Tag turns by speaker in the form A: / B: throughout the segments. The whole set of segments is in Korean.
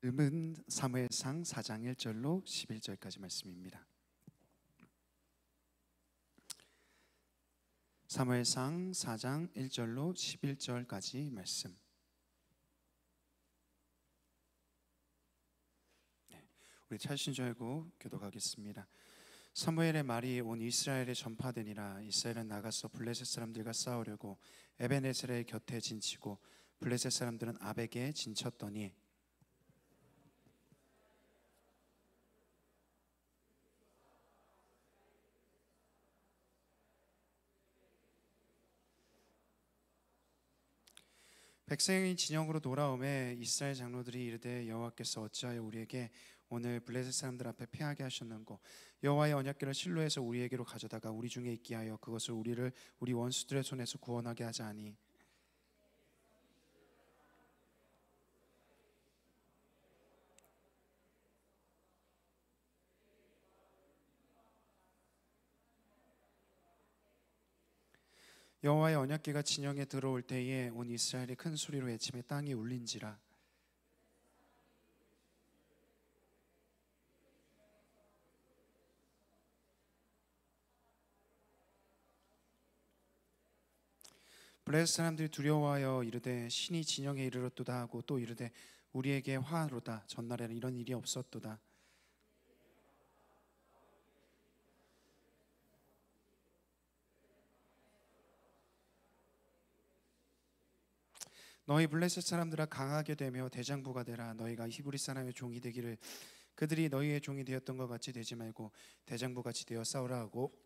A: 말씀은 사무엘상 4장 1절로 11절까지 말씀입니다. 사무엘상 4장 1절로 11절까지 말씀. 우리 찾으신 줄 알고 교독하겠습니다. 사무엘의 말이 온 이스라엘에 전파되니라. 이스라엘은 나가서 블레셋 사람들과 싸우려고 에벤에셀의 곁에 진치고 블레셋 사람들은 아벡에 진쳤더니 백성이 진영으로 돌아오매 이스라엘 장로들이 이르되 여호와께서 어찌하여 우리에게 오늘 블레셋 사람들 앞에 패하게 하셨는고 여호와의 언약궤를 실로에서 우리에게로 가져다가 우리 중에 있게 하여 그것을 우리 원수들의 손에서 구원하게 하자니 여호와의 언약궤가 진영에 들어올 때에 온 이스라엘이 큰 소리로 외치며 땅이 울린지라. 블레셋 사람들이 두려워하여 이르되 신이 진영에 이르렀도다 하고 또 이르되 우리에게 화로다. 전날에는 이런 일이 없었도다. 너희 블레셋 사람들아 강하게 되며 대장부가 되라. 너희가 히브리 사람의 종이 되기를 그들이 너희의 종이 되었던 것 같이 되지 말고 대장부 같이 되어 싸우라 하고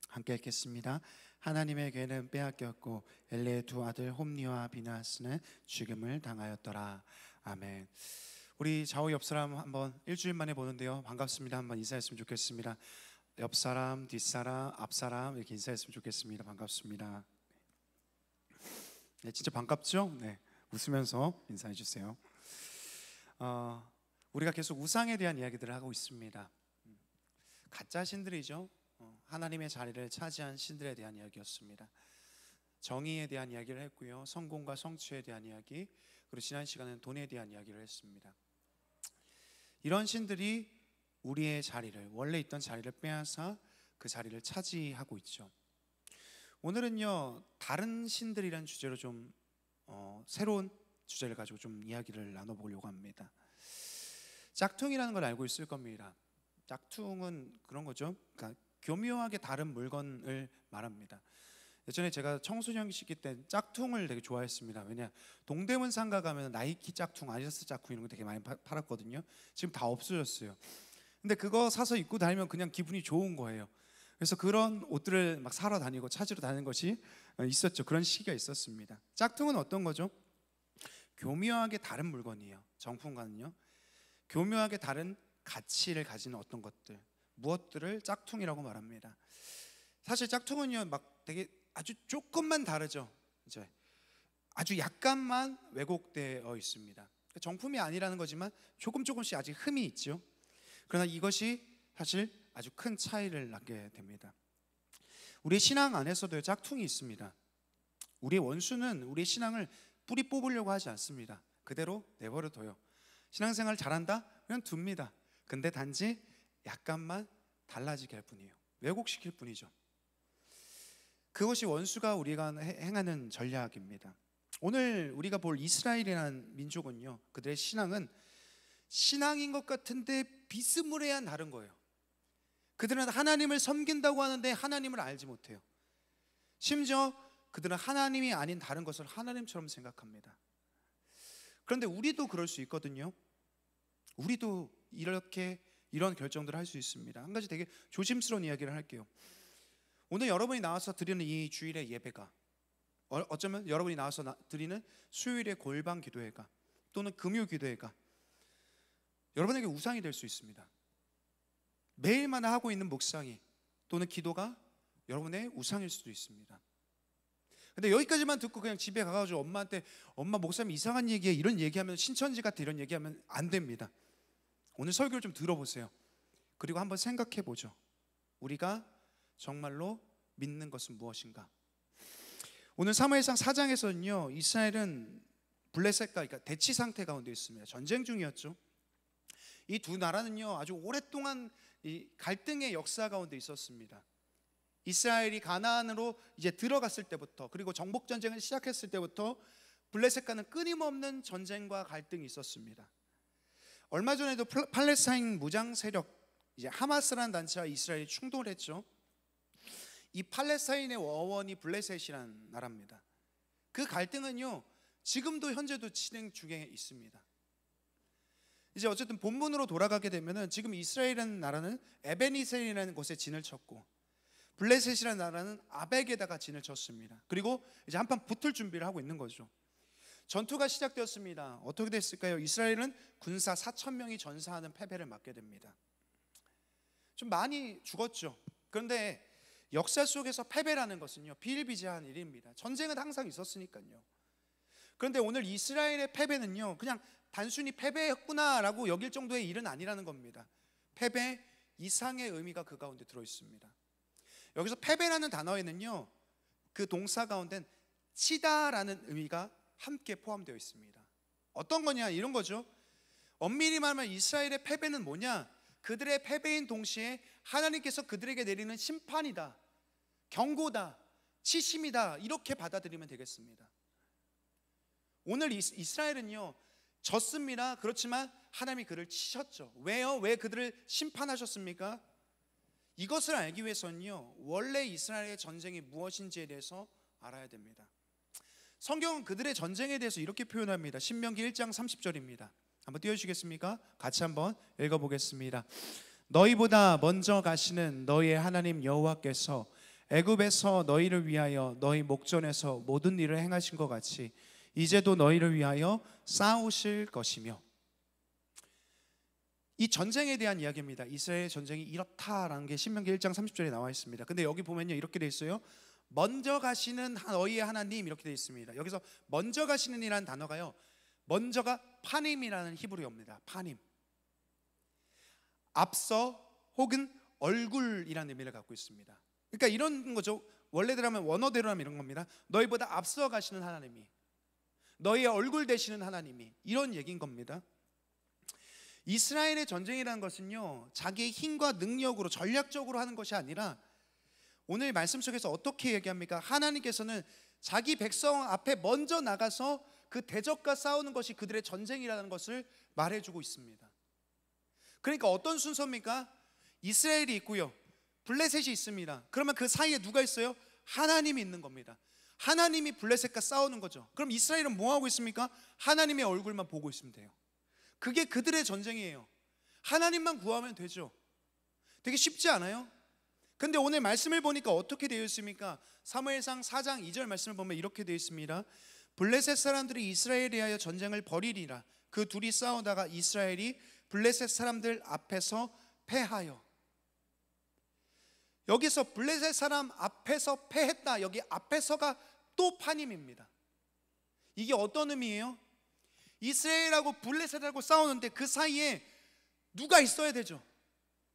A: 함께 읽겠습니다. 하나님의 궤는 빼앗겼고 엘레의 두 아들 홈니와 비나스는 죽음을 당하였더라. 아멘. 우리 좌우 옆 사람 한번 일주일 만에 보는데요. 반갑습니다. 한번 인사했으면 좋겠습니다. 옆 사람, 뒷 사람, 앞 사람 이렇게 인사했으면 좋겠습니다. 반갑습니다. 네, 진짜 반갑죠? 네, 웃으면서 인사해 주세요. 우리가 계속 우상에 대한 이야기들을 하고 있습니다. 가짜 신들이죠. 하나님의 자리를 차지한 신들에 대한 이야기였습니다. 정의에 대한 이야기를 했고요. 성공과 성취에 대한 이야기, 그리고 지난 시간에는 돈에 대한 이야기를 했습니다. 이런 신들이 우리의 자리를, 원래 있던 자리를 빼앗아 그 자리를 차지하고 있죠. 오늘은요, 다른 신들이라는 주제로 좀 새로운 주제를 가지고 좀 이야기를 나눠보려고 합니다. 짝퉁이라는 걸 알고 있을 겁니다. 짝퉁은 그런 거죠. 그러니까 교묘하게 다른 물건을 말합니다. 예전에 제가 청소년 시기 때 짝퉁을 되게 좋아했습니다. 왜냐, 동대문 상가 가면 나이키 짝퉁, 아디다스 짝퉁 이런 거 되게 많이 팔았거든요. 지금 다 없어졌어요. 근데 그거 사서 입고 다니면 그냥 기분이 좋은 거예요. 그래서 그런 옷들을 막 사러 다니고 찾으러 다니는 것이 있었죠. 그런 시기가 있었습니다. 짝퉁은 어떤 거죠? 교묘하게 다른 물건이에요. 정품과는요, 교묘하게 다른 가치를 가지는 어떤 것들, 무엇들을 짝퉁이라고 말합니다. 사실 짝퉁은요, 막 되게 아주 조금만 다르죠. 이제 아주 약간만 왜곡되어 있습니다. 정품이 아니라는 거지만 조금씩 아직 흠이 있죠. 그러나 이것이 사실 아주 큰 차이를 낳게 됩니다. 우리 신앙 안에서도 짝퉁이 있습니다. 우리의 원수는 우리의 신앙을 뿌리 뽑으려고 하지 않습니다. 그대로 내버려둬요. 신앙생활 잘한다? 그냥 둡니다. 근데 단지 약간만 달라지게 할 뿐이에요. 왜곡시킬 뿐이죠. 그것이 원수가 우리가 행하는 전략입니다. 오늘 우리가 볼 이스라엘이라는 민족은요, 그들의 신앙은 신앙인 것 같은데 비스무리한 다른 거예요. 그들은 하나님을 섬긴다고 하는데 하나님을 알지 못해요. 심지어 그들은 하나님이 아닌 다른 것을 하나님처럼 생각합니다. 그런데 우리도 그럴 수 있거든요. 우리도 이런 결정들을 할 수 있습니다. 한 가지 되게 조심스러운 이야기를 할게요. 오늘 여러분이 나와서 드리는 이 주일의 예배가, 어쩌면 여러분이 나와서 드리는 수요일의 골방 기도회가 또는 금요 기도회가 여러분에게 우상이 될 수 있습니다. 매일마다 하고 있는 묵상이 또는 기도가 여러분의 우상일 수도 있습니다. 근데 여기까지만 듣고 그냥 집에 가가지고 엄마한테 엄마 목사님 이상한 얘기해 이런 얘기하면, 신천지 같아 이런 얘기하면 안 됩니다. 오늘 설교를 좀 들어보세요. 그리고 한번 생각해 보죠. 우리가 정말로 믿는 것은 무엇인가? 오늘 사무엘상 4장에서는요, 이스라엘은 블레셋과, 그러니까 대치 상태 가운데 있습니다. 전쟁 중이었죠. 이 두 나라는요, 아주 오랫동안 이 갈등의 역사 가운데 있었습니다. 이스라엘이 가나안으로 이제 들어갔을 때부터, 그리고 정복 전쟁을 시작했을 때부터 블레셋과는 끊임없는 전쟁과 갈등이 있었습니다. 얼마 전에도 팔레스타인 무장 세력, 이제 하마스라는 단체와 이스라엘이 충돌을 했죠. 이 팔레스타인의 어원이 블레셋이라는 나라입니다. 그 갈등은요, 지금도 현재도 진행 중에 있습니다. 이제 어쨌든 본문으로 돌아가게 되면은 지금 이스라엘이라는 나라는 에베니셀이라는 곳에 진을 쳤고, 블레셋이라는 나라는 아벡에다가 진을 쳤습니다. 그리고 이제 한판 붙을 준비를 하고 있는 거죠. 전투가 시작되었습니다. 어떻게 됐을까요? 이스라엘은 군사 4,000명이 전사하는 패배를 맞게 됩니다. 좀 많이 죽었죠. 그런데 역사 속에서 패배라는 것은요, 비일비재한 일입니다. 전쟁은 항상 있었으니까요. 그런데 오늘 이스라엘의 패배는요, 그냥 단순히 패배했구나라고 여길 정도의 일은 아니라는 겁니다. 패배 이상의 의미가 그 가운데 들어있습니다. 여기서 패배라는 단어에는요, 그 동사 가운데는 치다라는 의미가 함께 포함되어 있습니다. 어떤 거냐, 이런 거죠. 엄밀히 말하면 이스라엘의 패배는 뭐냐, 그들의 패배인 동시에 하나님께서 그들에게 내리는 심판이다, 경고다, 치심이다, 이렇게 받아들이면 되겠습니다. 오늘 이스라엘은요, 졌습니다. 그렇지만 하나님이 그를 치셨죠. 왜요? 왜 그들을 심판하셨습니까? 이것을 알기 위해서는요, 원래 이스라엘의 전쟁이 무엇인지에 대해서 알아야 됩니다. 성경은 그들의 전쟁에 대해서 이렇게 표현합니다. 신명기 1장 30절입니다. 한번 띄워주시겠습니까? 같이 한번 읽어보겠습니다. 너희보다 먼저 가시는 너희의 하나님 여호와께서 애굽에서 너희를 위하여 너희 목전에서 모든 일을 행하신 것 같이 이제도 너희를 위하여 싸우실 것이며, 이 전쟁에 대한 이야기입니다. 이스라엘 전쟁이 이렇다라는 게 신명기 1장 30절에 나와 있습니다. 근데 여기 보면요, 이렇게 돼 있어요. 먼저 가시는 너희의 하나님, 이렇게 돼 있습니다. 여기서 먼저 가시는 이라는 단어가요, 먼저가 파님이라는 히브리어입니다. 파님, 앞서 혹은 얼굴이라는 의미를 갖고 있습니다. 그러니까 이런 거죠. 원래대로 하면, 원어대로 하면 이런 겁니다. 너희보다 앞서 가시는 하나님이, 너희의 얼굴 되시는 하나님이, 이런 얘기인 겁니다. 이스라엘의 전쟁이라는 것은요, 자기의 힘과 능력으로 전략적으로 하는 것이 아니라, 오늘 말씀 속에서 어떻게 얘기합니까? 하나님께서는 자기 백성 앞에 먼저 나가서 그 대적과 싸우는 것이 그들의 전쟁이라는 것을 말해주고 있습니다. 그러니까 어떤 순서입니까? 이스라엘이 있고요, 블레셋이 있습니다. 그러면 그 사이에 누가 있어요? 하나님이 있는 겁니다. 하나님이 블레셋과 싸우는 거죠. 그럼 이스라엘은 뭐 하고 있습니까? 하나님의 얼굴만 보고 있으면 돼요. 그게 그들의 전쟁이에요. 하나님만 구하면 되죠. 되게 쉽지 않아요? 근데 오늘 말씀을 보니까 어떻게 되어 있습니까? 사무엘상 4장 2절 말씀을 보면 이렇게 되어 있습니다. 블레셋 사람들이 이스라엘에 대하여 전쟁을 벌이리라. 그 둘이 싸우다가 이스라엘이 블레셋 사람들 앞에서 패하여. 여기서 블레셋 사람 앞에서 패했다, 여기 앞에서가 또 파님입니다. 이게 어떤 의미예요? 이스라엘하고 블레셋하고 싸우는데 그 사이에 누가 있어야 되죠?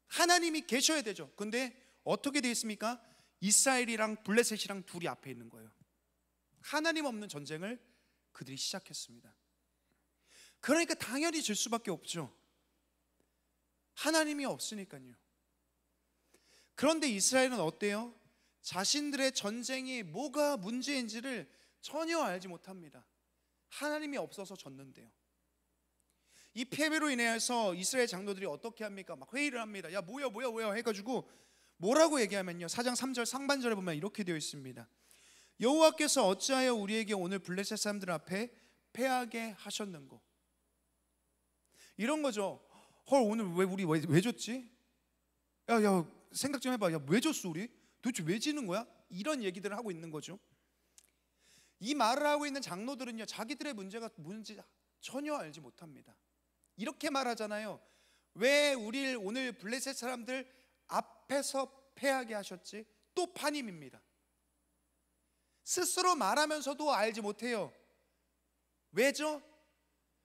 A: 하나님이 계셔야 되죠. 근데 어떻게 되어 있습니까? 이스라엘이랑 블레셋이랑 둘이 앞에 있는 거예요. 하나님 없는 전쟁을 그들이 시작했습니다. 그러니까 당연히 질 수밖에 없죠. 하나님이 없으니까요. 그런데 이스라엘은 어때요? 자신들의 전쟁이 뭐가 문제인지를 전혀 알지 못합니다. 하나님이 없어서 졌는데요. 이 패배로 인해서 이스라엘 장로들이 어떻게 합니까? 막 회의를 합니다. 야, 뭐야 해가지고 뭐라고 얘기하면요, 4장 3절 상반절에 보면 이렇게 되어 있습니다. 여호와께서 어찌하여 우리에게 오늘 블레셋 사람들 앞에 패하게 하셨는고. 이런 거죠. 헐, 오늘 우리 왜 졌지? 야 생각 좀 해봐. 야, 왜 졌어 우리? 도대체 왜 지는 거야? 이런 얘기들을 하고 있는 거죠. 이 말을 하고 있는 장로들은요, 자기들의 문제가 뭔지 전혀 알지 못합니다. 이렇게 말하잖아요. 왜 우리를 오늘 블레셋 사람들 앞에서 패하게 하셨지? 또 파님입니다. 스스로 말하면서도 알지 못해요. 왜죠?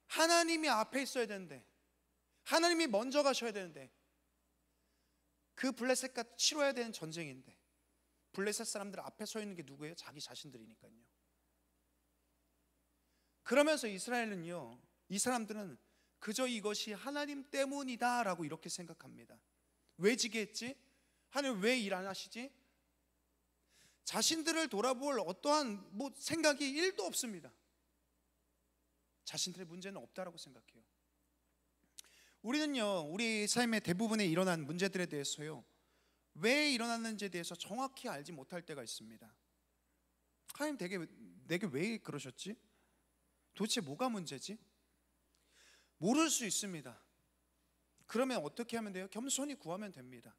A: 하나님이 앞에 있어야 되는데, 하나님이 먼저 가셔야 되는데, 그 블레셋과 치러야 되는 전쟁인데 블레셋 사람들 앞에 서 있는 게 누구예요? 자기 자신들이니까요. 그러면서 이스라엘은요, 이 사람들은 그저 이것이 하나님 때문이다 라고 이렇게 생각합니다. 왜 지게 했지? 하나님 왜 일 안 하시지? 자신들을 돌아볼 어떠한 생각이 1도 없습니다. 자신들의 문제는 없다라고 생각해요. 우리는요, 우리 삶의 대부분에 일어난 문제들에 대해서요, 왜 일어났는지에 대해서 정확히 알지 못할 때가 있습니다. 하나님 내게 왜 그러셨지? 도대체 뭐가 문제지? 모를 수 있습니다. 그러면 어떻게 하면 돼요? 겸손히 구하면 됩니다.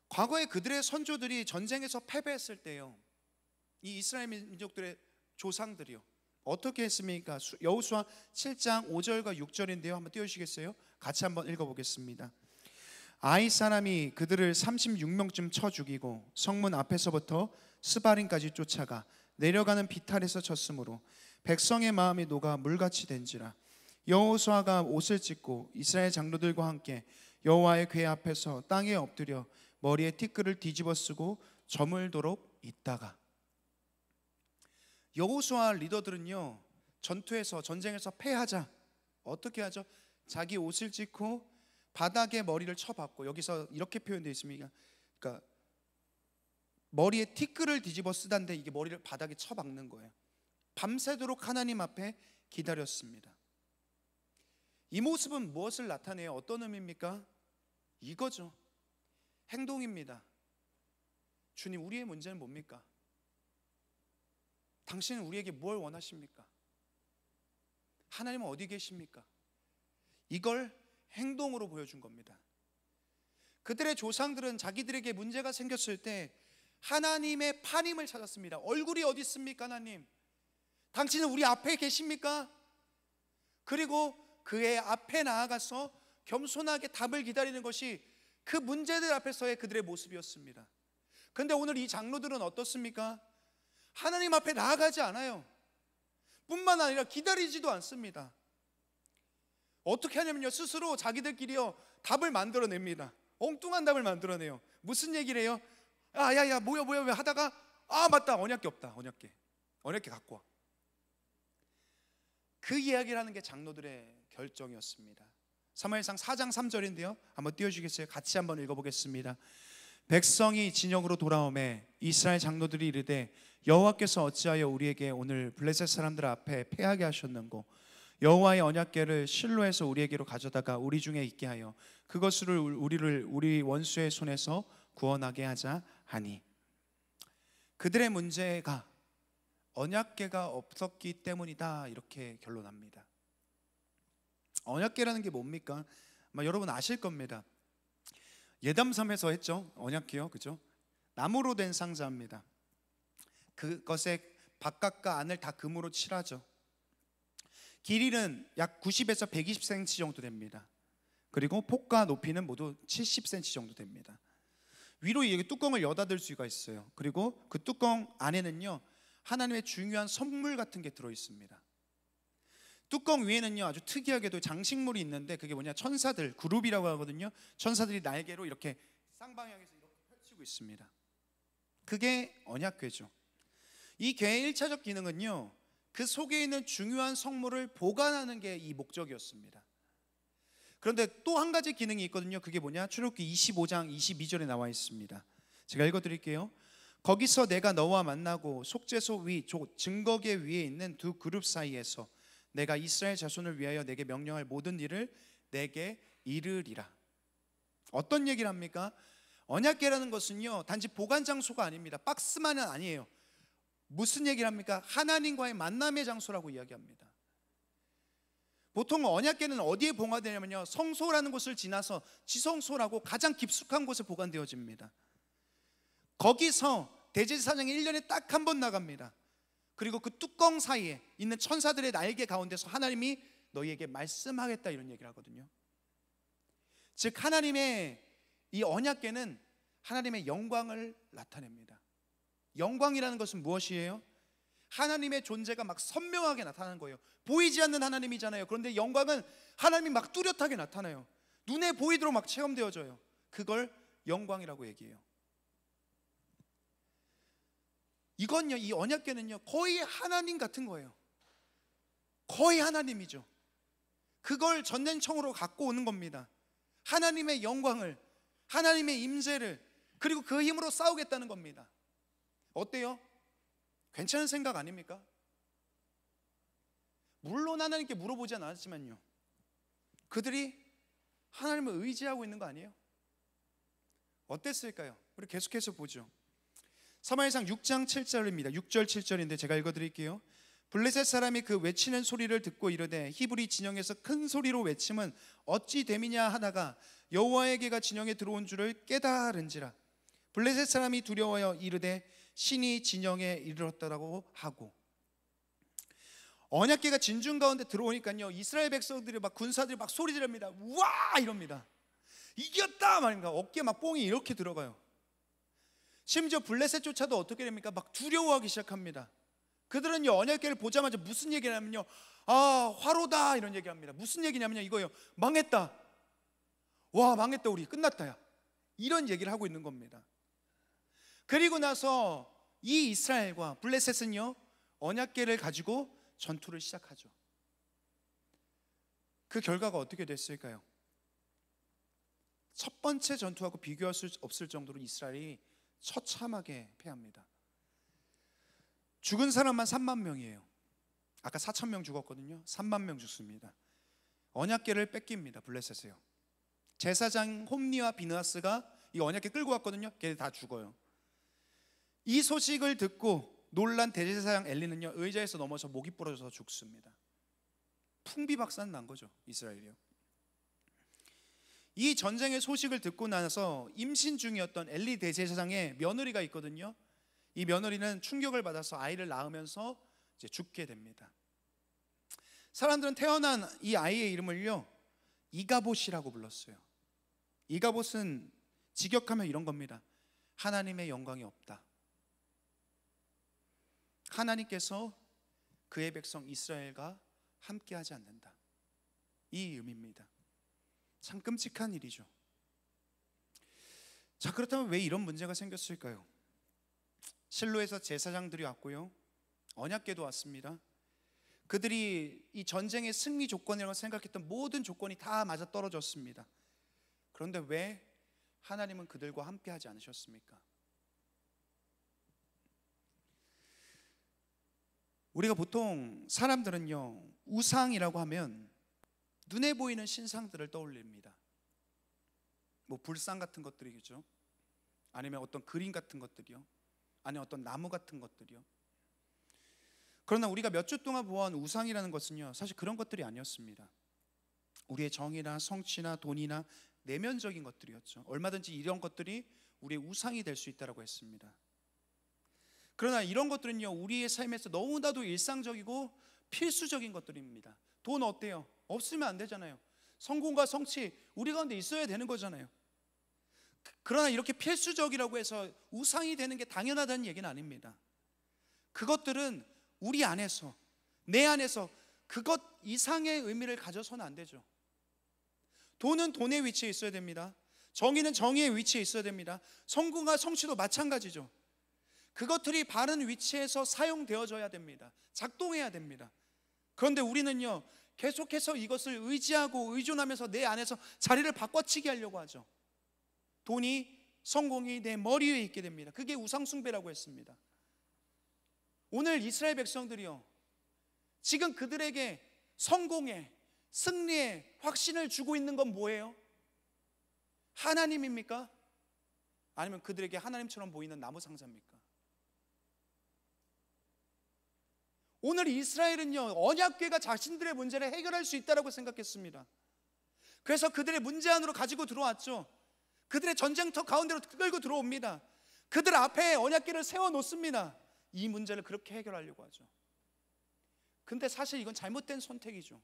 A: 과거에 그들의 선조들이 전쟁에서 패배했을 때요, 이 이스라엘 민족들의 조상들이요, 어떻게 했습니까? 여호수아 7장 5절과 6절인데요, 한번 띄워주시겠어요? 같이 한번 읽어보겠습니다. 아이 사람이 그들을 36명쯤 쳐 죽이고 성문 앞에서부터 스바림까지 쫓아가 내려가는 비탈에서 쳤으므로 백성의 마음이 녹아 물같이 된지라. 여호수아가 옷을 찢고 이스라엘 장로들과 함께 여호와의 궤 앞에서 땅에 엎드려 머리에 티끌을 뒤집어 쓰고 저물도록 있다가, 여호수아 리더들은요, 전쟁에서 패하자 어떻게 하죠? 자기 옷을 찢고 바닥에 머리를 쳐박고, 여기서 이렇게 표현되어 있습니다. 그러니까 머리에 티끌을 뒤집어 쓰다는데 이게 머리를 바닥에 쳐박는 거예요. 밤새도록 하나님 앞에 기다렸습니다. 이 모습은 무엇을 나타내요? 어떤 의미입니까? 이거죠. 행동입니다. 주님, 우리의 문제는 뭡니까? 당신은 우리에게 뭘 원하십니까? 하나님은 어디 계십니까? 이걸 행동으로 보여준 겁니다. 그들의 조상들은 자기들에게 문제가 생겼을 때 하나님의 판임을 찾았습니다. 얼굴이 어디 있습니까? 하나님, 당신은 우리 앞에 계십니까? 그리고 그의 앞에 나아가서 겸손하게 답을 기다리는 것이 그 문제들 앞에서의 그들의 모습이었습니다. 그런데 오늘 이 장로들은 어떻습니까? 하나님 앞에 나아가지 않아요. 뿐만 아니라 기다리지도 않습니다. 어떻게 하냐면요, 스스로 자기들끼리요 답을 만들어냅니다. 엉뚱한 답을 만들어내요. 무슨 얘기를 해요? 야야야, 뭐야 왜 하다가 맞다, 언약궤 없다, 언약궤 갖고 와. 그 이야기를 하는 게 장로들의 결정이었습니다. 사무엘상 4장 3절인데요, 한번 띄워주시겠어요? 같이 한번 읽어보겠습니다. 백성이 진영으로 돌아오매 이스라엘 장로들이 이르되 여호와께서 어찌하여 우리에게 오늘 블레셋 사람들 앞에 패하게 하셨는고, 여호와의 언약궤를 실로에서 우리에게로 가져다가 우리 중에 있게 하여 그것을 우리 원수의 손에서 구원하게 하자 하니. 그들의 문제가 언약궤가 없었기 때문이다, 이렇게 결론합니다. 언약궤라는 게 뭡니까? 아마 여러분 아실 겁니다. 예담섬에서 했죠, 언약궤요, 그죠? 나무로 된 상자입니다. 그것의 바깥과 안을 다 금으로 칠하죠. 길이는 약 90에서 120cm 정도 됩니다. 그리고 폭과 높이는 모두 70cm 정도 됩니다. 위로 이렇게 뚜껑을 여닫을 수가 있어요. 그리고 그 뚜껑 안에는요, 하나님의 중요한 선물 같은 게 들어있습니다. 뚜껑 위에는요, 아주 특이하게도 장식물이 있는데, 그게 뭐냐, 천사들, 그룹이라고 하거든요. 천사들이 날개로 이렇게 쌍방향에서 이렇게 펼치고 있습니다. 그게 언약궤죠. 이 궤의 1차적 기능은요, 그 속에 있는 중요한 성물을 보관하는 게 이 목적이었습니다. 그런데 또 한 가지 기능이 있거든요. 그게 뭐냐, 출애굽기 25장 22절에 나와 있습니다. 제가 읽어드릴게요. 거기서 내가 너와 만나고 속죄소 위 증거궤 위에 있는 두 그룹 사이에서 내가 이스라엘 자손을 위하여 내게 명령할 모든 일을 내게 이르리라. 어떤 얘기를 합니까? 언약궤라는 것은요, 단지 보관 장소가 아닙니다. 박스만은 아니에요. 무슨 얘기를 합니까? 하나님과의 만남의 장소라고 이야기합니다. 보통 언약궤는 어디에 보관되냐면요, 성소라는 곳을 지나서 지성소라고 가장 깊숙한 곳에 보관되어집니다. 거기서 대제사장이 1년에 딱 한 번 나갑니다. 그리고 그 뚜껑 사이에 있는 천사들의 날개 가운데서 하나님이 너희에게 말씀하겠다, 이런 얘기를 하거든요. 즉 하나님의 이 언약궤는 하나님의 영광을 나타냅니다. 영광이라는 것은 무엇이에요? 하나님의 존재가 막 선명하게 나타나는 거예요. 보이지 않는 하나님이잖아요. 그런데 영광은 하나님이 막 뚜렷하게 나타나요. 눈에 보이도록 막 체험되어져요. 그걸 영광이라고 얘기해요. 이건요, 이 언약궤는요 거의 하나님 같은 거예요. 거의 하나님이죠. 그걸 전쟁청으로 갖고 오는 겁니다. 하나님의 영광을, 하나님의 임재를, 그리고 그 힘으로 싸우겠다는 겁니다. 어때요? 괜찮은 생각 아닙니까? 물론 하나님께 물어보지 않았지만요, 그들이 하나님을 의지하고 있는 거 아니에요? 어땠을까요? 우리 계속해서 보죠. 사무엘상 6장 7절입니다. 6절 7절인데 제가 읽어드릴게요. 블레셋 사람이 그 외치는 소리를 듣고 이르되 히브리 진영에서 큰 소리로 외침은 어찌 됨이냐 하다가 여호와의 개가 진영에 들어온 줄을 깨달은지라. 블레셋 사람이 두려워하여 이르되 신이 진영에 이르렀다라고 하고. 언약궤가 진중 가운데 들어오니까요, 이스라엘 백성들이 막 군사들이 막 소리 지릅니다. 와 이럽니다. 이겼다 말입니다. 어깨 막 뽕이 이렇게 들어가요. 심지어 블레셋조차도 어떻게 됩니까? 막 두려워하기 시작합니다. 그들은요, 언약궤를 보자마자 무슨 얘기를 하냐면요, 아 화로다 이런 얘기합니다. 무슨 얘기냐면요, 이거요, 망했다. 와 망했다, 우리 끝났다 야, 이런 얘기를 하고 있는 겁니다. 그리고 나서 이 이스라엘과 블레셋은요 언약궤를 가지고 전투를 시작하죠. 그 결과가 어떻게 됐을까요? 첫 번째 전투하고 비교할 수 없을 정도로 이스라엘이 처참하게 패합니다. 죽은 사람만 3만 명이에요. 아까 4천 명 죽었거든요. 3만 명 죽습니다. 언약궤를 뺏깁니다. 블레셋에요. 제사장 홈니와 비느하스가 이 언약궤 끌고 왔거든요. 걔들 다 죽어요. 이 소식을 듣고 놀란 대제사장 엘리는요 의자에서 넘어져 목이 부러져서 죽습니다. 풍비박산 난 거죠, 이스라엘이요. 이 전쟁의 소식을 듣고 나서 임신 중이었던 엘리 대제사장의 며느리가 있거든요. 이 며느리는 충격을 받아서 아이를 낳으면서 이제 죽게 됩니다. 사람들은 태어난 이 아이의 이름을요 이가봇이라고 불렀어요. 이가봇은 직역하면 이런 겁니다. 하나님의 영광이 없다. 하나님께서 그의 백성 이스라엘과 함께하지 않는다, 이 의미입니다. 참 끔찍한 일이죠. 자, 그렇다면 왜 이런 문제가 생겼을까요? 실로에서 제사장들이 왔고요, 언약궤도 왔습니다. 그들이 이 전쟁의 승리 조건이라고 생각했던 모든 조건이 다 맞아 떨어졌습니다. 그런데 왜 하나님은 그들과 함께하지 않으셨습니까? 우리가 보통 사람들은요 우상이라고 하면 눈에 보이는 신상들을 떠올립니다. 뭐 불상 같은 것들이겠죠. 아니면 어떤 그림 같은 것들이요. 아니면 어떤 나무 같은 것들이요. 그러나 우리가 몇 주 동안 보아온 우상이라는 것은요 사실 그런 것들이 아니었습니다. 우리의 정의나 성취나 돈이나 내면적인 것들이었죠. 얼마든지 이런 것들이 우리의 우상이 될 수 있다고 했습니다. 그러나 이런 것들은요 우리의 삶에서 너무나도 일상적이고 필수적인 것들입니다. 돈 어때요? 없으면 안 되잖아요. 성공과 성취 우리 가운데 있어야 되는 거잖아요. 그러나 이렇게 필수적이라고 해서 우상이 되는 게 당연하다는 얘기는 아닙니다. 그것들은 우리 안에서, 내 안에서 그것 이상의 의미를 가져서는 안 되죠. 돈은 돈의 위치에 있어야 됩니다. 정의는 정의의 위치에 있어야 됩니다. 성공과 성취도 마찬가지죠. 그것들이 바른 위치에서 사용되어져야 됩니다. 작동해야 됩니다. 그런데 우리는요 계속해서 이것을 의지하고 의존하면서 내 안에서 자리를 바꿔치기 하려고 하죠. 돈이, 성공이 내 머리 위에 있게 됩니다. 그게 우상숭배라고 했습니다. 오늘 이스라엘 백성들이요 지금 그들에게 성공의, 승리의 확신을 주고 있는 건 뭐예요? 하나님입니까? 아니면 그들에게 하나님처럼 보이는 나무 상자입니까? 오늘 이스라엘은요 언약궤가 자신들의 문제를 해결할 수 있다고 생각했습니다. 그래서 그들의 문제 안으로 가지고 들어왔죠. 그들의 전쟁터 가운데로 끌고 들어옵니다. 그들 앞에 언약궤를 세워놓습니다. 이 문제를 그렇게 해결하려고 하죠. 근데 사실 이건 잘못된 선택이죠.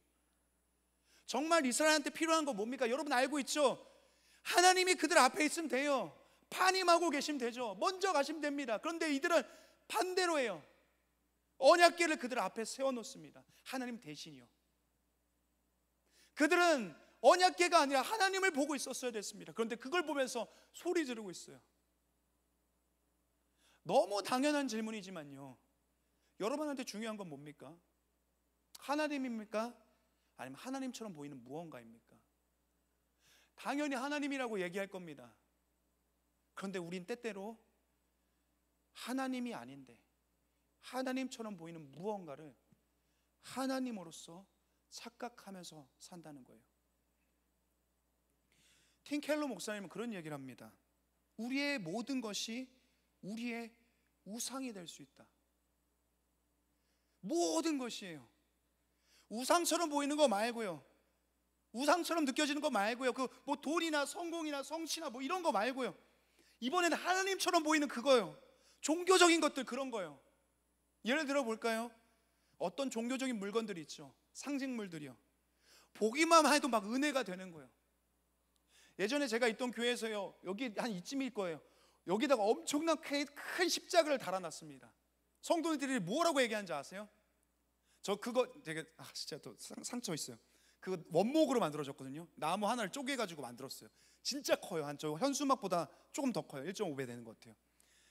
A: 정말 이스라엘한테 필요한 건 뭡니까? 여러분 알고 있죠? 하나님이 그들 앞에 있으면 돼요. 파님하고 계시면 되죠. 먼저 가시면 됩니다. 그런데 이들은 반대로 해요. 언약궤를 그들 앞에 세워놓습니다. 하나님 대신이요. 그들은
B: 언약궤가 아니라 하나님을 보고 있었어야 됐습니다. 그런데 그걸 보면서 소리 지르고 있어요. 너무 당연한 질문이지만요, 여러분한테 중요한 건 뭡니까? 하나님입니까? 아니면 하나님처럼 보이는 무언가입니까? 당연히 하나님이라고 얘기할 겁니다. 그런데 우린 때때로 하나님이 아닌데 하나님처럼 보이는 무언가를 하나님으로서 착각하면서 산다는 거예요. 팀 켈러 목사님은 그런 얘기를 합니다. 우리의 모든 것이 우리의 우상이 될 수 있다. 모든 것이에요. 우상처럼 보이는 거 말고요, 우상처럼 느껴지는 거 말고요, 그 뭐 돈이나 성공이나 성취나 뭐 이런 거 말고요, 이번에는 하나님처럼 보이는 그거요. 종교적인 것들, 그런 거요. 예를 들어 볼까요? 어떤 종교적인 물건들이 있죠. 상징물들이요. 보기만 해도 막 은혜가 되는 거예요. 예전에 제가 있던 교회에서요, 여기 한 이쯤일 거예요, 여기다가 엄청난 큰 십자가를 달아놨습니다. 성도들이 뭐라고 얘기하는지 아세요? 저 그거 되게 진짜 또 상처 있어요. 그거 원목으로 만들어졌거든요. 나무 하나를 쪼개가지고 만들었어요. 진짜 커요. 한 저 현수막보다 조금 더 커요. 1.5배 되는 것 같아요.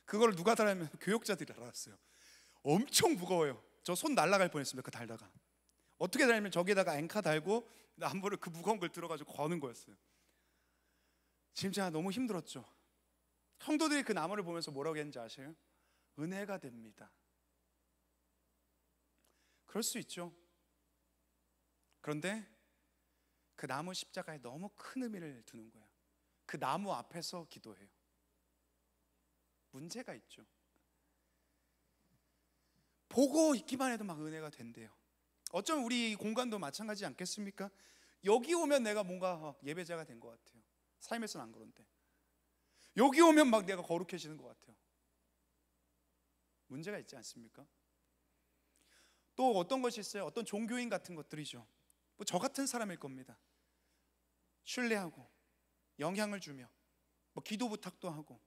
B: 그걸 누가 달았냐면 교육자들이 달았어요. 엄청 무거워요. 저 손 날아갈 뻔했습니다. 그 달다가. 어떻게 달냐면 저기다가 앵카 달고 나무를 그 무거운 걸 들어가지고 거는 거였어요. 진짜 너무 힘들었죠. 성도들이 그 나무를 보면서 뭐라고 했는지 아세요? 은혜가 됩니다. 그럴 수 있죠. 그런데 그 나무 십자가에 너무 큰 의미를 두는 거예요. 그 나무 앞에서 기도해요. 문제가 있죠. 보고 있기만 해도 막 은혜가 된대요. 어쩌면 우리 공간도 마찬가지지 않겠습니까? 여기 오면 내가 뭔가 예배자가 된 것 같아요. 삶에서는 안 그런데 여기 오면 막 내가 거룩해지는 것 같아요. 문제가 있지 않습니까? 또 어떤 것이 있어요? 어떤 종교인 같은 것들이죠. 뭐 저 같은 사람일 겁니다. 신뢰하고 영향을 주며 뭐 기도 부탁도 하고,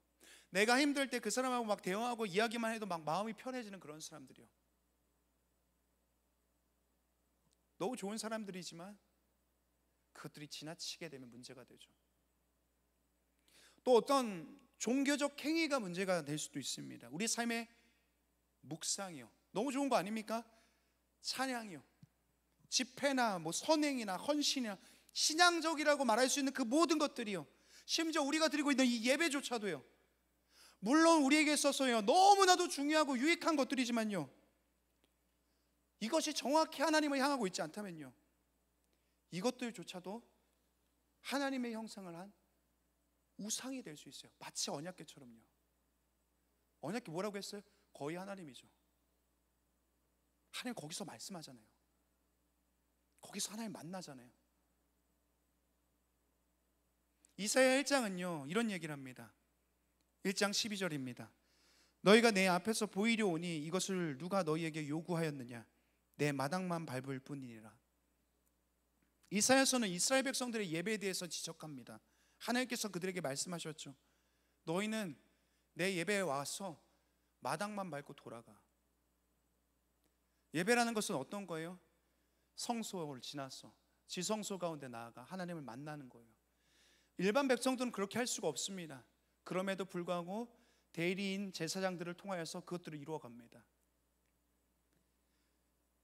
B: 내가 힘들 때 그 사람하고 막 대화하고 이야기만 해도 막 마음이 편해지는 그런 사람들이요. 너무 좋은 사람들이지만 그것들이 지나치게 되면 문제가 되죠. 또 어떤 종교적 행위가 문제가 될 수도 있습니다. 우리 삶의 묵상이요. 너무 좋은 거 아닙니까? 찬양이요. 집회나 뭐 선행이나 헌신이나 신앙적이라고 말할 수 있는 그 모든 것들이요. 심지어 우리가 드리고 있는 이 예배조차도요. 물론 우리에게 있어서요 너무나도 중요하고 유익한 것들이지만요, 이것이 정확히 하나님을 향하고 있지 않다면요, 이것들조차도 하나님의 형상을 한 우상이 될 수 있어요. 마치 언약궤처럼요. 언약궤 뭐라고 했어요? 거의 하나님이죠. 하나님 거기서 말씀하잖아요. 거기서 하나님 만나잖아요. 이사야 1장은요 이런 얘기를 합니다. 1장 12절입니다. 너희가 내 앞에서 보이려 오니 이것을 누가 너희에게 요구하였느냐? 내 마당만 밟을 뿐이니라. 이사야서는 이스라엘 백성들의 예배에 대해서 지적합니다. 하나님께서 그들에게 말씀하셨죠. 너희는 내 예배에 와서 마당만 밟고 돌아가. 예배라는 것은 어떤 거예요? 성소를 지나서 지성소 가운데 나아가 하나님을 만나는 거예요. 일반 백성들은 그렇게 할 수가 없습니다. 그럼에도 불구하고 대리인 제사장들을 통하여서 그것들을 이루어갑니다.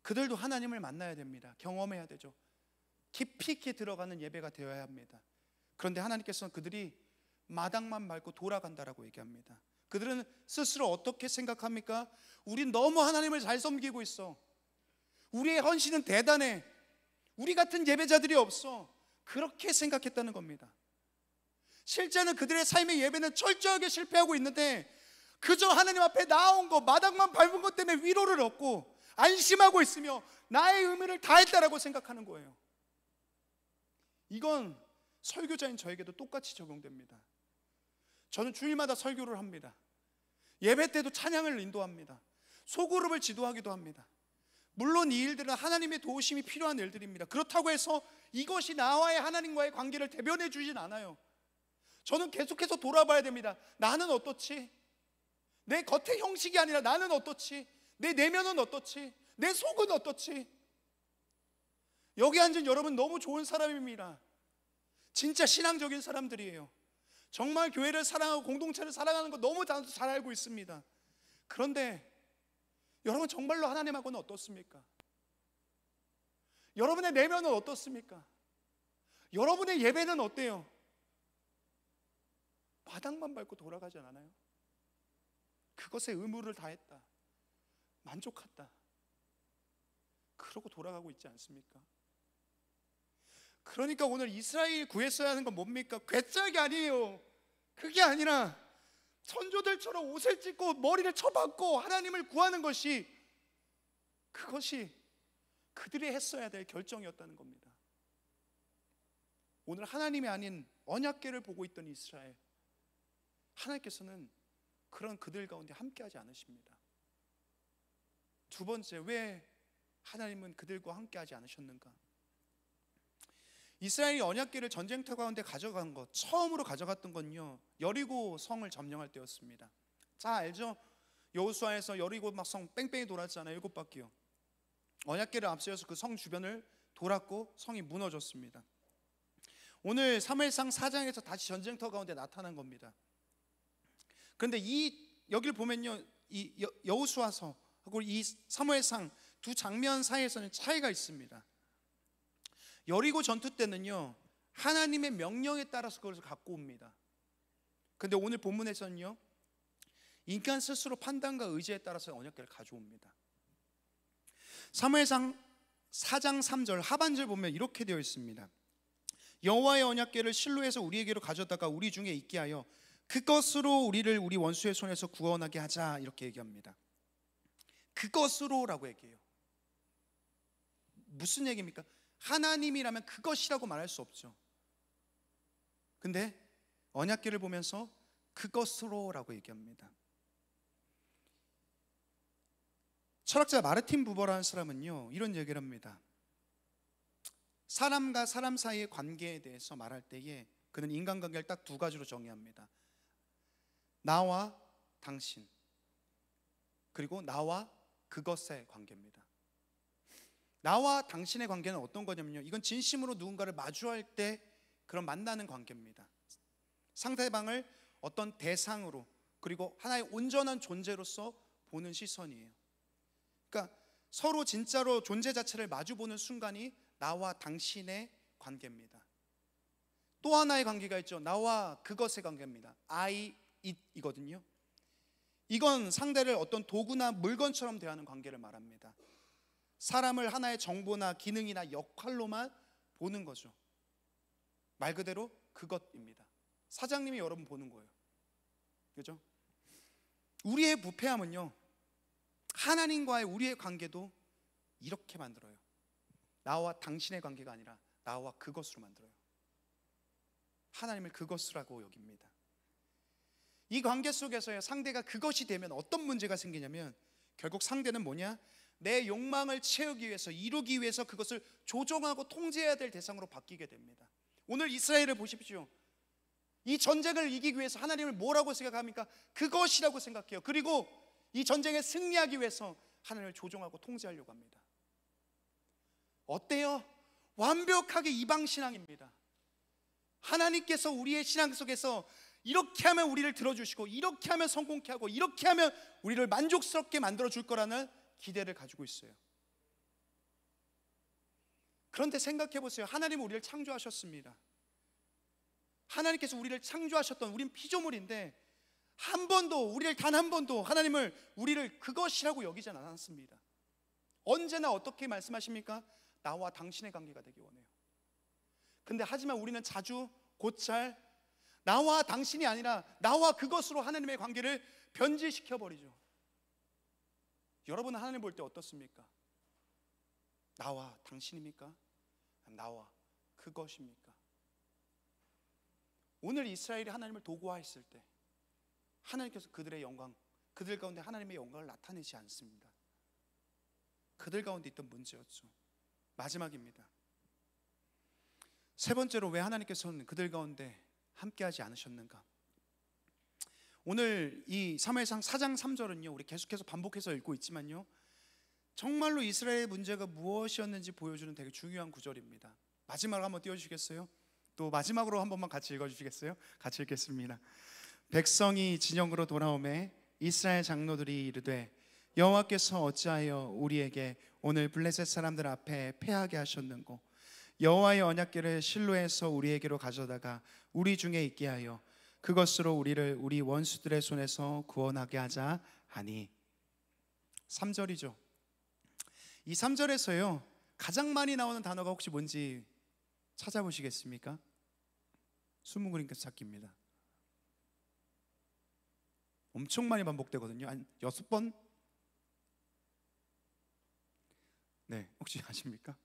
B: 그들도 하나님을 만나야 됩니다. 경험해야 되죠. 깊이 있게 들어가는 예배가 되어야 합니다. 그런데 하나님께서는 그들이 마당만 밟고 돌아간다라고 얘기합니다. 그들은 스스로 어떻게 생각합니까? 우린 너무 하나님을 잘 섬기고 있어. 우리의 헌신은 대단해. 우리 같은 예배자들이 없어. 그렇게 생각했다는 겁니다. 실제는 그들의 삶의 예배는 철저하게 실패하고 있는데 그저 하나님 앞에 나온 거, 마당만 밟은 것 때문에 위로를 얻고 안심하고 있으며 나의 의무를 다했다라고 생각하는 거예요. 이건 설교자인 저에게도 똑같이 적용됩니다. 저는 주일마다 설교를 합니다. 예배 때도 찬양을 인도합니다. 소그룹을 지도하기도 합니다. 물론 이 일들은 하나님의 도우심이 필요한 일들입니다. 그렇다고 해서 이것이 나와의 하나님과의 관계를 대변해 주진 않아요. 저는 계속해서 돌아봐야 됩니다. 나는 어떻지? 내 겉의 형식이 아니라 나는 어떻지? 내 내면은 어떻지? 내 속은 어떻지? 여기 앉은 여러분 너무 좋은 사람입니다. 진짜 신앙적인 사람들이에요. 정말 교회를 사랑하고 공동체를 사랑하는 거 너무 잘 알고 있습니다. 그런데 여러분 정말로 하나님하고는 어떻습니까? 여러분의 내면은 어떻습니까? 여러분의 예배는 어때요? 바닥만 밟고 돌아가지 않아요? 그것에 의무를 다했다, 만족했다, 그러고 돌아가고 있지 않습니까? 그러니까 오늘 이스라엘 구했어야 하는 건 뭡니까? 괴짝이 아니에요. 그게 아니라 선조들처럼 옷을 찢고 머리를 쳐박고 하나님을 구하는 것이, 그것이 그들이 했어야 될 결정이었다는 겁니다. 오늘 하나님이 아닌 언약궤를 보고 있던 이스라엘, 하나님께서는 그런 그들 가운데 함께하지 않으십니다. 두 번째, 왜 하나님은 그들과 함께하지 않으셨는가? 이스라엘이 언약궤를 전쟁터 가운데 가져간 것, 처음으로 가져갔던 건요, 여리고 성을 점령할 때였습니다. 자, 알죠? 여호수아에서 여리고 막 성 뺑뺑이 돌았잖아요. 7바퀴요. 언약궤를 앞세워서 그 성 주변을 돌았고 성이 무너졌습니다. 오늘 사무엘상 4장에서 다시 전쟁터 가운데 나타난 겁니다. 그런데 여기를 보면요, 이 여호수아서하고 이 사무엘상 두 장면 사이에서는 차이가 있습니다. 여리고 전투 때는요, 하나님의 명령에 따라서 그것을 갖고 옵니다. 그런데 오늘 본문에서는요, 인간 스스로 판단과 의지에 따라서 언약궤를 가져옵니다. 사무엘상 4장 3절 하반절 보면 이렇게 되어 있습니다. 여호와의 언약궤를 실로에서 우리에게로 가져다가 우리 중에 있게 하여 그것으로 우리를 우리 원수의 손에서 구원하게 하자, 이렇게 얘기합니다. 그것으로라고 얘기해요. 무슨 얘기입니까? 하나님이라면 그것이라고 말할 수 없죠. 근데 언약궤를 보면서 그것으로라고 얘기합니다. 철학자 마르틴 부버라는 사람은요, 이런 얘기를 합니다. 사람과 사람 사이의 관계에 대해서 말할 때에 그는 인간관계를 딱 두 가지로 정의합니다. 나와 당신, 그리고 나와 그것의 관계입니다. 나와 당신의 관계는 어떤 거냐면요, 이건 진심으로 누군가를 마주할 때 그런 만나는 관계입니다. 상대방을 어떤 대상으로, 그리고 하나의 온전한 존재로서 보는 시선이에요. 그러니까 서로 진짜로 존재 자체를 마주보는 순간이 나와 당신의 관계입니다. 또 하나의 관계가 있죠. 나와 그것의 관계입니다. I, it 이거든요. 이건 상대를 어떤 도구나 물건처럼 대하는 관계를 말합니다. 사람을 하나의 정보나 기능이나 역할로만 보는 거죠. 말 그대로 그것입니다. 사장님이 여러분 보는 거예요. 그죠? 우리의 부패함은요, 하나님과의 우리의 관계도 이렇게 만들어요. 나와 당신의 관계가 아니라 나와 그것으로 만들어요. 하나님을 그것이라고 여깁니다. 이 관계 속에서요, 상대가 그것이 되면 어떤 문제가 생기냐면, 결국 상대는 뭐냐? 내 욕망을 채우기 위해서, 이루기 위해서 그것을 조종하고 통제해야 될 대상으로 바뀌게 됩니다. 오늘 이스라엘을 보십시오. 이 전쟁을 이기기 위해서 하나님을 뭐라고 생각합니까? 그것이라고 생각해요. 그리고 이 전쟁에 승리하기 위해서 하나님을 조종하고 통제하려고 합니다. 어때요? 완벽하게 이방신앙입니다. 하나님께서 우리의 신앙 속에서 이렇게 하면 우리를 들어주시고, 이렇게 하면 성공케 하고, 이렇게 하면 우리를 만족스럽게 만들어줄 거라는 기대를 가지고 있어요. 그런데 생각해 보세요. 하나님은 우리를 창조하셨습니다. 하나님께서 우리를 창조하셨던, 우린 피조물인데 한 번도, 우리를 단 한 번도 하나님을, 우리를 그것이라고 여기지 않았습니다. 언제나 어떻게 말씀하십니까? 나와 당신의 관계가 되기 원해요. 근데 하지만 우리는 자주 곧잘 나와 당신이 아니라 나와 그것으로 하나님의 관계를 변질시켜 버리죠. 여러분은 하나님 볼 때 어떻습니까? 나와 당신입니까? 나와 그것입니까? 오늘 이스라엘이 하나님을 도구화했을 때 하나님께서 그들의 영광, 그들 가운데 하나님의 영광을 나타내지 않습니다. 그들 가운데 있던 문제였죠. 마지막입니다. 세 번째로 왜 하나님께서는 그들 가운데 함께하지 않으셨는가? 오늘 이 사무엘상 4장 3절은요, 우리 계속해서 반복해서 읽고 있지만요, 정말로 이스라엘의 문제가 무엇이었는지 보여주는 되게 중요한 구절입니다. 마지막으로 한번 띄워주시겠어요? 또 마지막으로 한 번만 같이 읽어주시겠어요? 같이 읽겠습니다. 백성이 진영으로 돌아오매 이스라엘 장로들이 이르되 여호와께서 어찌하여 우리에게 오늘 블레셋 사람들 앞에 패하게 하셨는고 여호와의 언약궤를 실로에서 우리에게로 가져다가 우리 중에 있게 하여 그것으로 우리를 우리 원수들의 손에서 구원하게 하자 하니. 3절이죠. 이 3절에서요 가장 많이 나오는 단어가 혹시 뭔지 찾아보시겠습니까? 숨은 그림 찾기입니다. 엄청 많이 반복되거든요. 한 6번? 네, 혹시 아십니까?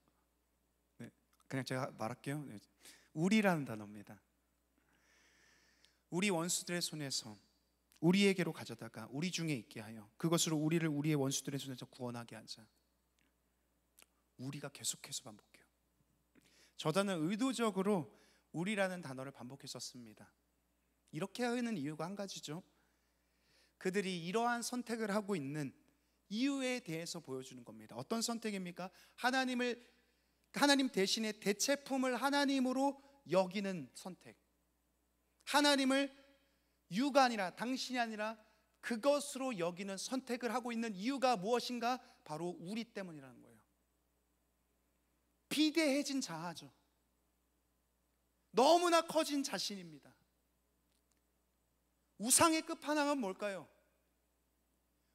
B: 네, 그냥 제가 말할게요. 네. 우리라는 단어입니다. 우리 원수들의 손에서 우리에게로 가져다가 우리 중에 있게 하여 그것으로 우리를 우리의 원수들의 손에서 구원하게 하자. 우리가 계속해서 반복해요. 저자는 의도적으로 우리라는 단어를 반복했었습니다. 이렇게 하는 이유가 한 가지죠. 그들이 이러한 선택을 하고 있는 이유에 대해서 보여주는 겁니다. 어떤 선택입니까? 하나님 대신에 대체품을 하나님으로 여기는 선택. 하나님을 유가 아니라 당신이 아니라 그것으로 여기는 선택을 하고 있는 이유가 무엇인가? 바로 우리 때문이라는 거예요. 비대해진 자아죠. 너무나 커진 자신입니다. 우상의 끝판왕은 뭘까요?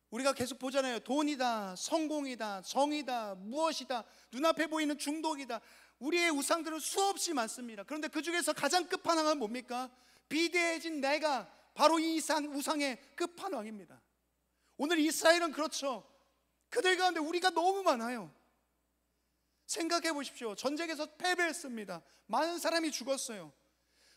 B: 우리가 계속 보잖아요. 돈이다, 성공이다, 정의다, 무엇이다, 눈앞에 보이는 중독이다. 우리의 우상들은 수없이 많습니다. 그런데 그 중에서 가장 끝판왕은 뭡니까? 비대해진 내가 바로 이 우상의 끝판왕입니다. 오늘 이스라엘은 그렇죠. 그들 가운데 우리가 너무 많아요. 생각해 보십시오. 전쟁에서 패배했습니다. 많은 사람이 죽었어요.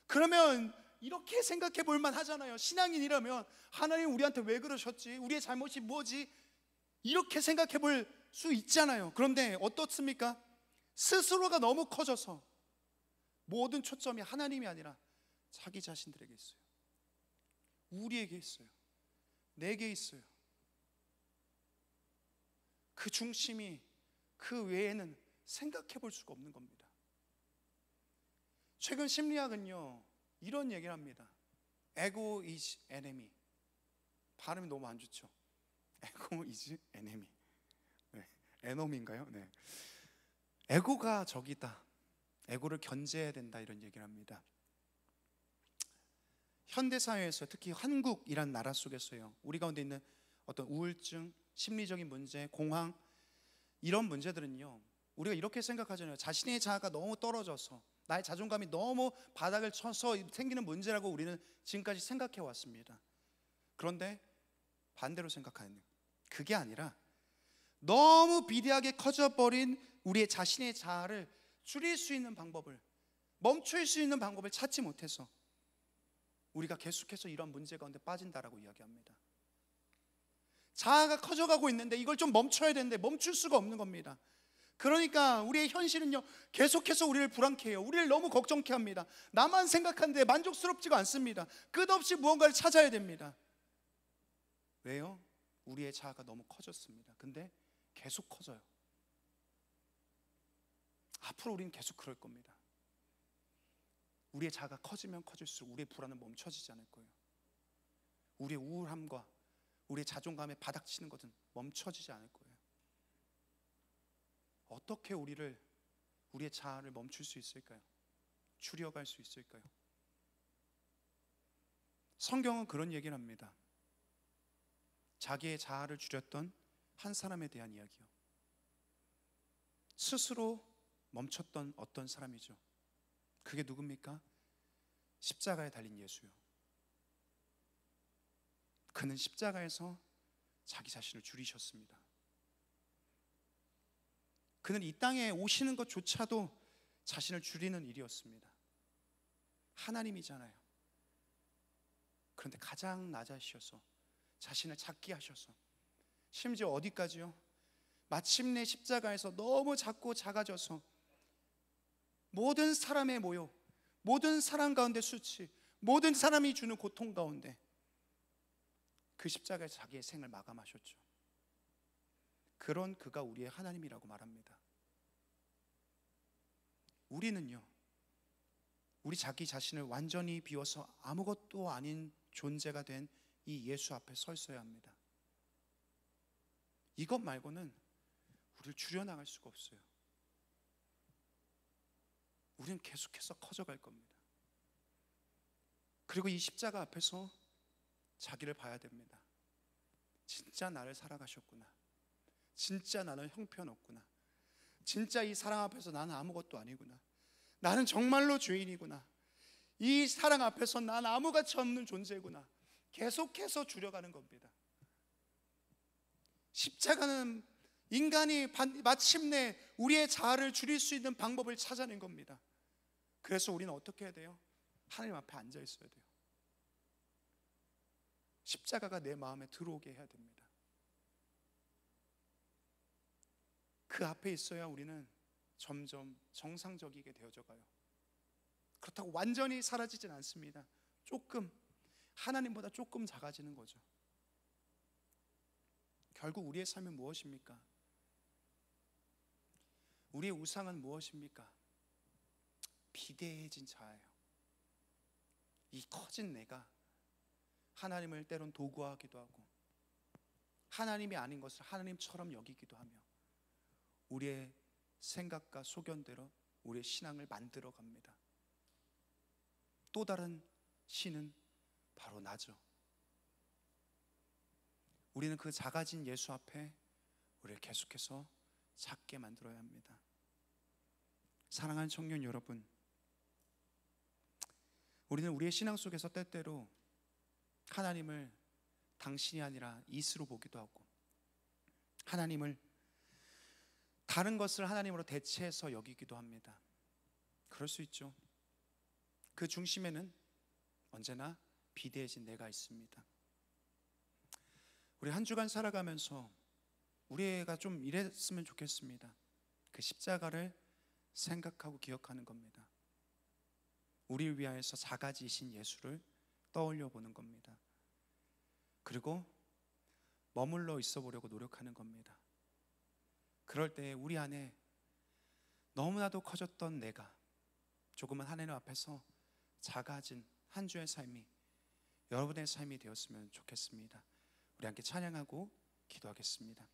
B: 그러면 이렇게 생각해 볼 만 하잖아요. 신앙인이라면 하나님 우리한테 왜 그러셨지? 우리의 잘못이 뭐지? 이렇게 생각해 볼 수 있잖아요. 그런데 어떻습니까? 스스로가 너무 커져서 모든 초점이 하나님이 아니라 자기 자신들에게 있어요. 우리에게 있어요. 내게 있어요. 그 중심이 그 외에는 생각해 볼 수가 없는 겁니다. 최근 심리학은요 이런 얘기를 합니다. Ego is enemy. 발음이 너무 안 좋죠. Ego is enemy. 네, 에너미인가요? 네. 에고가 적이다. 에고를 견제해야 된다 이런 얘기를 합니다. 현대 사회에서 특히 한국이란 나라 속에서요 우리 가운데 있는 어떤 우울증, 심리적인 문제, 공황 이런 문제들은요 우리가 이렇게 생각하잖아요. 자신의 자아가 너무 떨어져서 나의 자존감이 너무 바닥을 쳐서 생기는 문제라고 우리는 지금까지 생각해 왔습니다. 그런데 반대로 생각하는 그게 아니라 너무 비대하게 커져버린 우리의 자신의 자아를 줄일 수 있는 방법을, 멈출 수 있는 방법을 찾지 못해서 우리가 계속해서 이런 문제 가운데 빠진다라고 이야기합니다. 자아가 커져가고 있는데 이걸 좀 멈춰야 되는데 멈출 수가 없는 겁니다. 그러니까 우리의 현실은요 계속해서 우리를 불안케 해요. 우리를 너무 걱정케 합니다. 나만 생각하는데 만족스럽지가 않습니다. 끝없이 무언가를 찾아야 됩니다. 왜요? 우리의 자아가 너무 커졌습니다. 근데 계속 커져요. 앞으로 우리는 계속 그럴 겁니다. 우리의 자아가 커지면 커질수록 우리의 불안은 멈춰지지 않을 거예요. 우리의 우울함과 우리의 자존감에 바닥치는 것은 멈춰지지 않을 거예요. 어떻게 우리의 자아를 멈출 수 있을까요? 줄여갈 수 있을까요? 성경은 그런 얘기를 합니다. 자기의 자아를 줄였던 한 사람에 대한 이야기요. 스스로 멈췄던 어떤 사람이죠. 그게 누굽니까? 십자가에 달린 예수요. 그는 십자가에서 자기 자신을 줄이셨습니다. 그는 이 땅에 오시는 것조차도 자신을 줄이는 일이었습니다. 하나님이잖아요. 그런데 가장 낮아지셔서 자신을 작게 하셔서 심지어 어디까지요? 마침내 십자가에서 너무 작고 작아져서 모든 사람의 모욕, 모든 사람 가운데 수치, 모든 사람이 주는 고통 가운데 그 십자가에서 자기의 생을 마감하셨죠. 그런 그가 우리의 하나님이라고 말합니다. 우리는요
A: 우리 자기 자신을 완전히 비워서 아무것도 아닌 존재가 된 이 예수 앞에 서 있어야 합니다. 이것 말고는 우리를 줄여나갈 수가 없어요. 우리는 계속해서 커져갈 겁니다. 그리고 이 십자가 앞에서 자기를 봐야 됩니다. 진짜 나를 살아가셨구나. 진짜 나는 형편없구나. 진짜 이 사랑 앞에서 나는 아무것도 아니구나. 나는 정말로 죄인이구나. 이 사랑 앞에서 난 아무가치 없는 존재구나. 계속해서 줄여가는 겁니다. 십자가는 인간이 마침내 우리의 자아를 줄일 수 있는 방법을 찾아낸 겁니다. 그래서 우리는 어떻게 해야 돼요? 하나님 앞에 앉아 있어야 돼요. 십자가가 내 마음에 들어오게 해야 됩니다. 그 앞에 있어야 우리는 점점 정상적이게 되어져 가요. 그렇다고 완전히 사라지진 않습니다. 조금, 하나님보다 조금 작아지는 거죠. 결국 우리의 삶은 무엇입니까? 우리의 우상은 무엇입니까? 비대해진 자예요. 이 커진 내가 하나님을 때론 도구화하기도 하고 하나님이 아닌 것을 하나님처럼 여기기도 하며 우리의 생각과 소견대로 우리의 신앙을 만들어 갑니다. 또 다른 신은 바로 나죠. 우리는 그 작아진 예수 앞에 우리를 계속해서 작게 만들어야 합니다. 사랑하는 청년 여러분, 우리는 우리의 신앙 속에서 때때로 하나님을 당신이 아니라 이스로 보기도 하고 하나님을 다른 것을 하나님으로 대체해서 여기기도 합니다. 그럴 수 있죠. 그 중심에는 언제나 비대해진 내가 있습니다. 우리 한 주간 살아가면서 우리가 좀 이랬으면 좋겠습니다. 그 십자가를 생각하고 기억하는 겁니다. 우리를 위하여서 작아지신 예수를 떠올려 보는 겁니다. 그리고 머물러 있어 보려고 노력하는 겁니다. 그럴 때 우리 안에 너무나도 커졌던 내가 조금은 하나님 앞에서 작아진 한 주의 삶이 여러분의 삶이 되었으면 좋겠습니다. 우리 함께 찬양하고 기도하겠습니다.